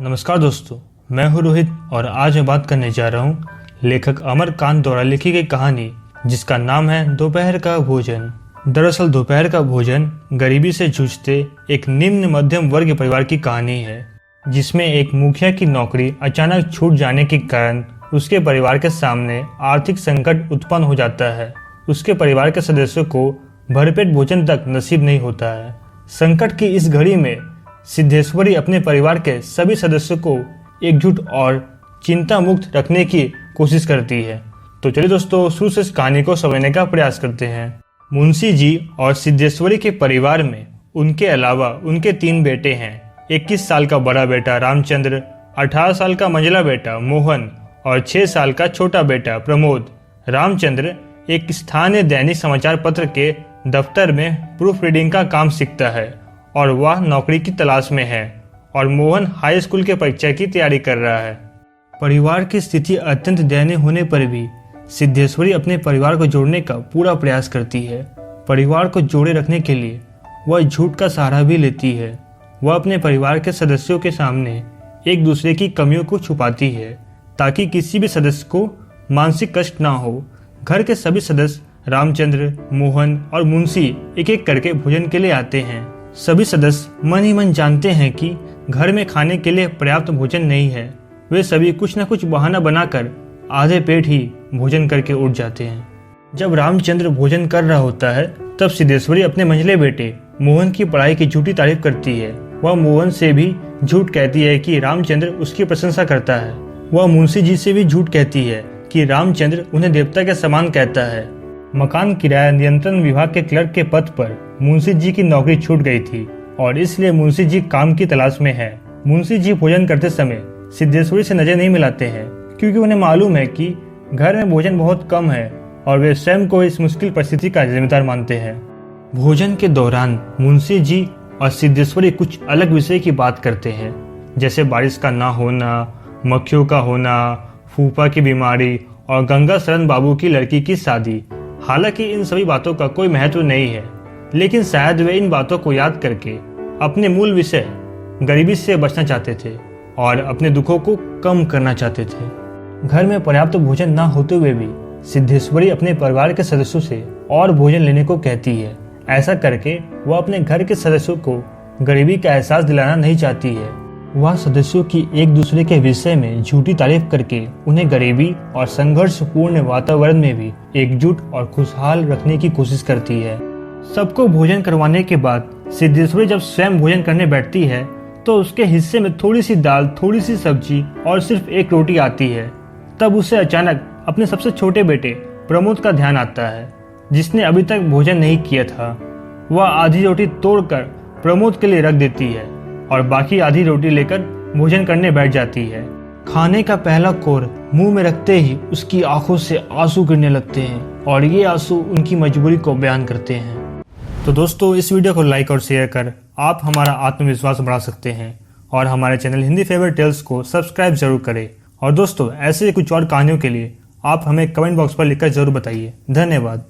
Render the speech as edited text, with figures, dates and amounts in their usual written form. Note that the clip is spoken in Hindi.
नमस्कार दोस्तों, मैं हूं रोहित और आज मैं बात करने जा रहा हूं लेखक अमरकांत द्वारा लिखी गई कहानी जिसका नाम है दोपहर का भोजन। दरअसल दोपहर का भोजन गरीबी से जूझते एक निम्न मध्यम वर्ग परिवार की कहानी है, जिसमें एक मुखिया की नौकरी अचानक छूट जाने के कारण उसके परिवार के सामने आर्थिक संकट उत्पन्न हो जाता है। उसके परिवार के सदस्यों को भरपेट भोजन तक नसीब नहीं होता है। संकट की इस घड़ी में सिद्धेश्वरी अपने परिवार के सभी सदस्यों को एकजुट और चिंता मुक्त रखने की कोशिश करती है। तो चलिए दोस्तों, शुरू से इस कहानी को समझने का प्रयास करते हैं। मुंशी जी और सिद्धेश्वरी के परिवार में उनके अलावा उनके 3 बेटे हैं। 21 साल का बड़ा बेटा रामचंद्र, 18 साल का मंझला बेटा मोहन और 6 साल का छोटा बेटा प्रमोद। रामचंद्र एक स्थानीय दैनिक समाचार पत्र के दफ्तर में प्रूफ रीडिंग का काम सीखता है और वह नौकरी की तलाश में है, और मोहन हाई स्कूल के परीक्षा की तैयारी कर रहा है। परिवार की स्थिति अत्यंत दयनीय होने पर भी सिद्धेश्वरी अपने परिवार को जोड़ने का पूरा प्रयास करती है। परिवार को जोड़े रखने के लिए वह झूठ का सहारा भी लेती है। वह अपने परिवार के सदस्यों के सामने एक दूसरे की कमियों को छुपाती है ताकि किसी भी सदस्य को मानसिक कष्ट ना हो। घर के सभी सदस्य रामचंद्र, मोहन और मुंशी एक एक करके भोजन के लिए आते हैं। सभी सदस्य मन ही मन जानते हैं कि घर में खाने के लिए पर्याप्त भोजन नहीं है। वे सभी कुछ न कुछ बहाना बनाकर आधे पेट ही भोजन करके उठ जाते हैं। जब रामचंद्र भोजन कर रहा होता है तब सिद्धेश्वरी अपने मंझले बेटे मोहन की पढ़ाई की झूठी तारीफ करती है। वह मोहन से भी झूठ कहती है कि रामचंद्र उसकी प्रशंसा करता है। वह मुंशी जी से भी झूठ कहती है कि रामचंद्र उन्हें देवता के समान कहता है। मकान किराया नियंत्रण विभाग के क्लर्क के पद पर मुंशी जी की नौकरी छूट गई थी और इसलिए मुंशी जी काम की तलाश में है। मुंशी जी भोजन करते समय सिद्धेश्वरी से नजर नहीं मिलाते हैं क्योंकि उन्हें मालूम है कि घर में भोजन बहुत कम है और वे स्वयं को इस मुश्किल परिस्थिति का जिम्मेदार मानते हैं। भोजन के दौरान मुंशी जी और सिद्धेश्वरी कुछ अलग विषय की बात करते हैं, जैसे बारिश का ना होना, मक्खियों का होना, फूफा की बीमारी और गंगा शरण बाबू की लड़की की शादी। हालांकि इन सभी बातों का कोई महत्व नहीं है, लेकिन शायद वे इन बातों को याद करके अपने मूल विषय गरीबी से बचना चाहते थे और अपने दुखों को कम करना चाहते थे। घर में पर्याप्त भोजन ना होते हुए भी सिद्धेश्वरी अपने परिवार के सदस्यों से और भोजन लेने को कहती है। ऐसा करके वह अपने घर के सदस्यों को गरीबी का एहसास दिलाना नहीं चाहती है। वह सदस्यों की एक दूसरे के विषय में झूठी तारीफ करके उन्हें गरीबी और संघर्षपूर्ण वातावरण में भी एकजुट और खुशहाल रखने की कोशिश करती है। सबको भोजन करवाने के बाद सिद्धेश्वरी जब स्वयं भोजन करने बैठती है तो उसके हिस्से में थोड़ी सी दाल, थोड़ी सी सब्जी और सिर्फ एक रोटी आती है। तब उसे अचानक अपने सबसे छोटे बेटे प्रमोद का ध्यान आता है, जिसने अभी तक भोजन नहीं किया था। वह आधी रोटी तोड़कर प्रमोद के लिए रख देती है और बाकी आधी रोटी लेकर भोजन करने बैठ जाती है। खाने का पहला कोर मुंह में रखते ही उसकी आंखों से आंसू गिरने लगते हैं और ये आंसू उनकी मजबूरी को बयान करते हैं। तो दोस्तों, इस वीडियो को लाइक और शेयर कर आप हमारा आत्मविश्वास बढ़ा सकते हैं और हमारे चैनल हिंदी फेवरेट टेल्स को सब्सक्राइब जरूर करें। और दोस्तों, ऐसे कुछ और कहानियों के लिए आप हमें कमेंट बॉक्स पर लिखकर जरूर बताइए। धन्यवाद।